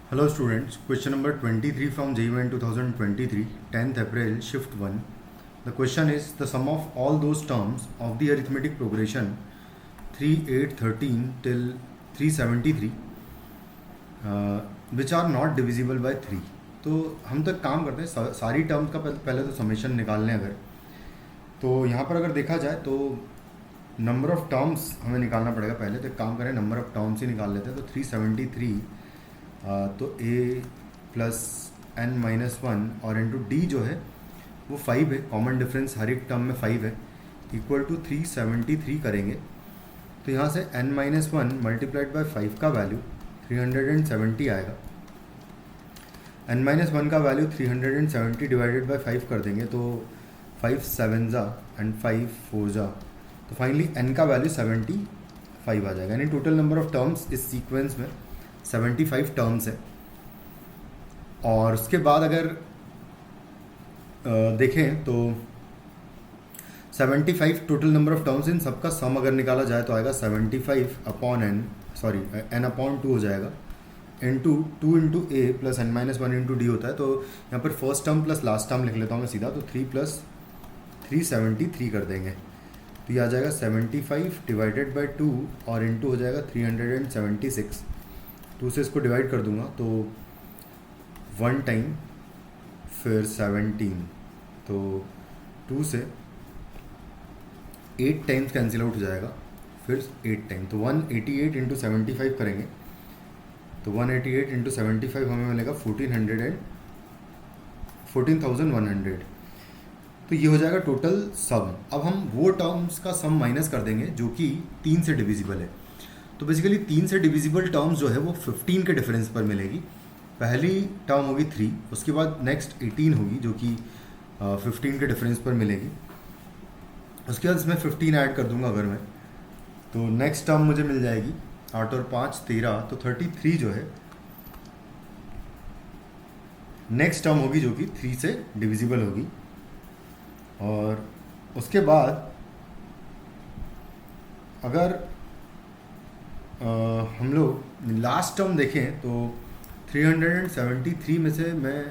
Hello students, question number 23 from JUN 2023, 10th April, shift 1. The question is the sum of all those terms of the arithmetic progression 3, 8, 13 till 373 which are not divisible by 3. तो हम तो एक काम करते हैं, सारी terms का पहले तो समेशन निकाल लें अगर, तो यहाँ पर अगर देखा जाए तो नंबर ऑफ टर्म्स हमें निकालना पड़ेगा पहले, तो एक काम करें नंबर ऑफ टर्म्स ही निकाल लेते हैं। तो 373 तो a plus n minus one और इंटू डी जो है वो 5 है, कॉमन डिफरेंस हर एक टर्म में 5 है, इक्वल टू 373 करेंगे। तो यहाँ से n minus one multiplied by 5 का वैल्यू 370 आएगा। n माइनस वन का वैल्यू 370 डिवाइडेड बाई 5 कर देंगे तो 5 7 जा एंड 5 4 जा, तो फाइनली n का वैल्यू 75 आ जाएगा। यानी टोटल नंबर ऑफ टर्म्स इस सीक्वेंस में 75 टर्म्स है। और उसके बाद अगर देखें तो 75 टोटल नंबर ऑफ टर्म्स, इन सबका सम अगर निकाला जाए तो आएगा 75 अपॉन n अपॉन 2 हो जाएगा, into 2 into A plus n minus one into D होता है। तो यहाँ पर first term plus last term लिख लेता हूँ मैं सीधा, तो 3 प्लस 373 कर देंगे, तो ये आ जाएगा 75 डिवाइडेड बाई 2 और इंटू हो जाएगा 376। 2 से इसको डिवाइड कर दूंगा तो 1 टाइम फिर 17, तो 2 से 8 टाइम्स कैंसिल आउट हो जाएगा, फिर 8 टाइम, तो 188 इंटू 75 करेंगे तो 188 इंटू 75 हमें मिलेगा 14,100। तो ये हो जाएगा टोटल सम। अब हम वो टर्म्स का सम माइनस कर देंगे जो कि 3 से डिविजिबल है। तो बेसिकली 3 से डिविजिबल टर्म्स जो है वो 15 के डिफरेंस पर मिलेगी। पहली टर्म होगी 3, उसके बाद नेक्स्ट 18 होगी जो कि 15 के डिफरेंस पर मिलेगी। उसके बाद इसमें 15 ऐड कर दूंगा अगर मैं, तो नेक्स्ट टर्म मुझे मिल जाएगी 8 और 5 13, तो 33 जो है नेक्स्ट टर्म होगी जो कि 3 से डिविजिबल होगी। और उसके बाद अगर हम लोग लास्ट टर्म देखें तो 373 में से मैं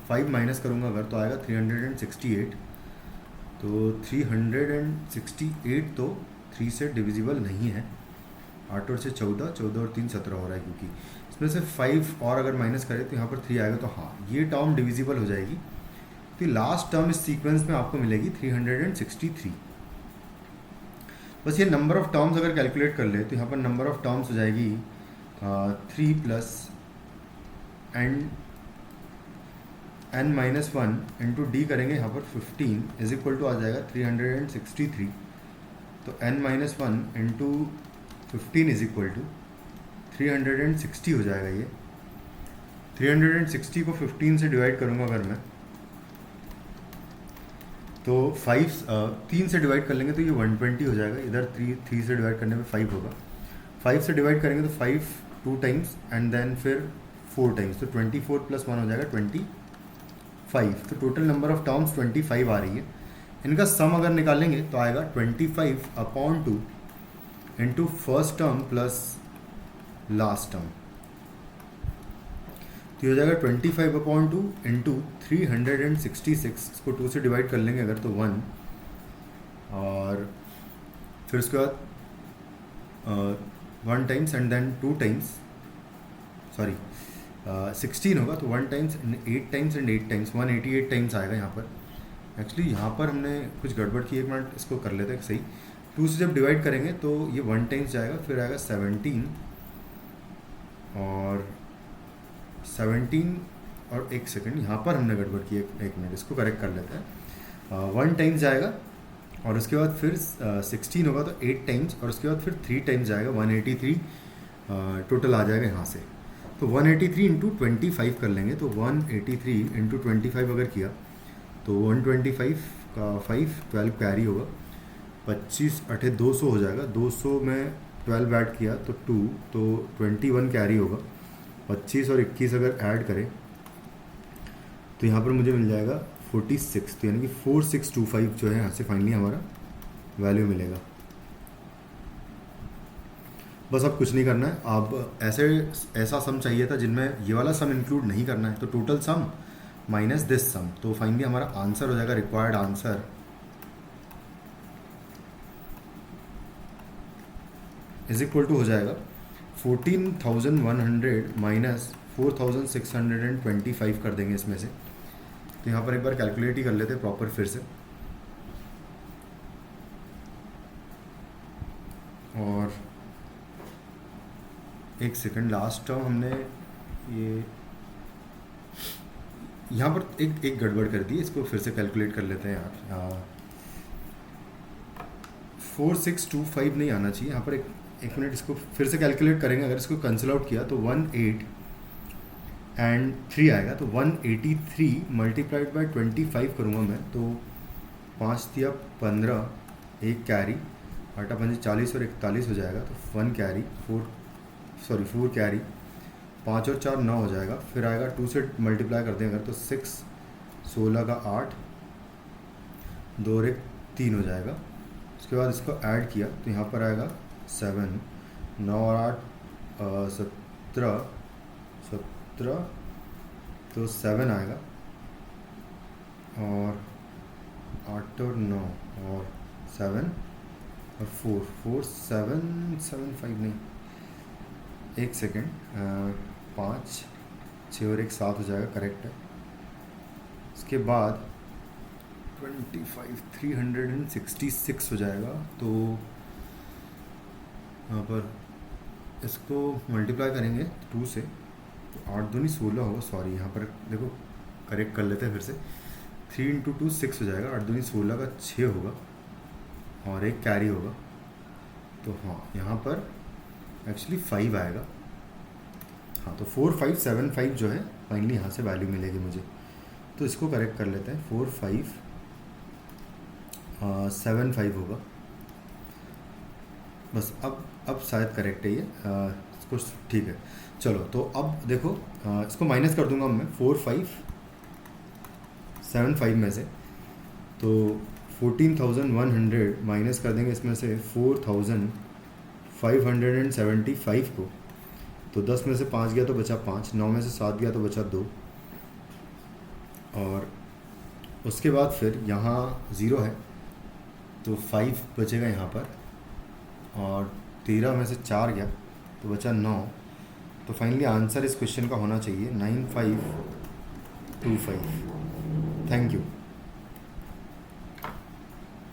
5 माइनस करूंगा अगर, तो आएगा 368। तो 368 तो 3 से डिविजिबल नहीं है। 8 और से 14, 14 और 3 17 हो रहा है, क्योंकि इसमें से 5 और अगर माइनस करें तो यहाँ पर 3 आएगा, तो हाँ ये टर्म डिविजिबल हो जाएगी। तो लास्ट टर्म इस सीक्वेंस में आपको मिलेगी 363। बस ये नंबर ऑफ टर्म्स अगर कैलकुलेट कर ले तो यहाँ पर नंबर ऑफ टर्म्स हो जाएगी 3 plus n minus one into D करेंगे यहाँ पर 15 इज इक्वल टू आ जाएगा 363। तो n minus one into 15 is equal to 360 हो जाएगा। ये 360 को 15 से डिवाइड करूँगा अगर मैं, तो 3 से डिवाइड कर लेंगे तो ये 120 हो जाएगा। इधर 3 से डिवाइड करने में 5 होगा, 5 से डिवाइड करेंगे तो 5 2 टाइम्स एंड देन फिर 4 टाइम्स, तो 24 प्लस 1 हो जाएगा 25। तो टोटल नंबर ऑफ टर्म्स 25 आ रही है। इनका सम अगर निकालेंगे तो आएगा 25 upon 2 into first term plus last term, तो हो जाएगा 25 अपॉन 2 इंटू 366। इसको 2 से डिवाइड कर लेंगे अगर तो 1, और फिर उसके बाद 1 times and then 2 times, sorry 16 होगा, तो 1 times 8 times and 8 times 188 times आएगा यहाँ पर। एक्चुअली यहाँ पर हमने कुछ गड़बड़ की, एक मिनट इसको कर लेते हैं सही। 2 से जब डिवाइड करेंगे तो ये 1 टाइम्स जाएगा, फिर आएगा 17 और 17 और 1 सेकेंड, यहाँ पर हमने गड़बड़ की, एक मिनट इसको करेक्ट कर लेते हैं। 1 टाइम्स जाएगा और उसके बाद फिर 16 होगा तो 8 टाइम्स, और उसके बाद फिर 3 टाइम्स जाएगा, 183 टोटल आ जाएगा यहाँ से। तो 183 इंटू 25 कर लेंगे, तो 183 इंटू 25 अगर किया तो 125 का 5 12 कैरी होगा, 25 8 200 हो जाएगा, 200 में 12 ऐड किया तो 2, तो 21 कैरी होगा। 25 और 21 अगर ऐड करें तो यहाँ पर मुझे मिल जाएगा 46, तो यानी कि 4625 जो है यहाँ से फाइनली हमारा वैल्यू मिलेगा। बस अब कुछ नहीं करना है। अब ऐसा सम चाहिए था जिनमें ये वाला सम इंक्लूड नहीं करना है, तो total sum minus this sum, तो फाइनली हमारा आंसर हो जाएगा, required answer is equal to हो जाएगा 14,100 माइनस 4,625 कर देंगे इसमें से। तो यहाँ पर एक बार कैलकुलेट ही कर लेते हैं प्रॉपर फिर से। और एक सेकंड, लास्ट टर्म हमने ये यहाँ पर एक गड़बड़ कर दी, इसको फिर से कैलकुलेट कर लेते हैं यार। 4625 नहीं आना चाहिए यहाँ पर। एक मिनट, इसको फिर से कैलकुलेट करेंगे। अगर इसको कैंसिल आउट किया तो 18 एंड 3 आएगा, तो 183 मल्टीप्लाइड बाय 25 करूँगा मैं, तो 5 दिया 15, एक कैरी, 8 5 40 और 41 हो जाएगा, तो 1 कैरी 4 कैरी, 5 और 4 9 हो जाएगा। फिर आएगा 2 से मल्टीप्लाई कर दें अगर, तो 6 16 का 8, 2 और 1 3 हो जाएगा। उसके बाद इसको ऐड किया तो यहाँ पर आएगा 7, 9 और 8 17, तो 7 आएगा, और 8 और 9 और 7 और 4 7 7 5 नहीं, एक सेकेंड, 5 6 और 1 7 हो जाएगा, करेक्ट है। इसके बाद 25 366 हो जाएगा। तो यहाँ पर इसको मल्टीप्लाई करेंगे 2 से, तो 8 दूनी 16 होगा, सॉरी यहाँ पर देखो करेक्ट कर लेते हैं फिर से। 3 इंटू 2 6 हो जाएगा, 8 दूनी 16 का 6 होगा, और एक कैरी होगा, तो हाँ यहाँ पर एक्चुअली 5 आएगा। हाँ, तो 4575 जो है फाइनली यहाँ से वैल्यू मिलेगी मुझे। तो इसको करेक्ट कर लेते हैं, 4575 होगा बस। अब शायद करेक्ट है ये, इसको ठीक है। चलो, तो अब देखो, इसको माइनस कर दूंगा मैं 4575 में से, तो 14,100 माइनस कर देंगे इसमें से 4,575 को, तो 10 में से 5 गया तो बचा 5, 9 में से 7 गया तो बचा 2, और उसके बाद फिर यहाँ 0 है तो 5 बचेगा यहाँ पर, और 13 में से 4 गया तो बचा 9। तो फाइनली आंसर इस क्वेश्चन का होना चाहिए 9525। Thank you.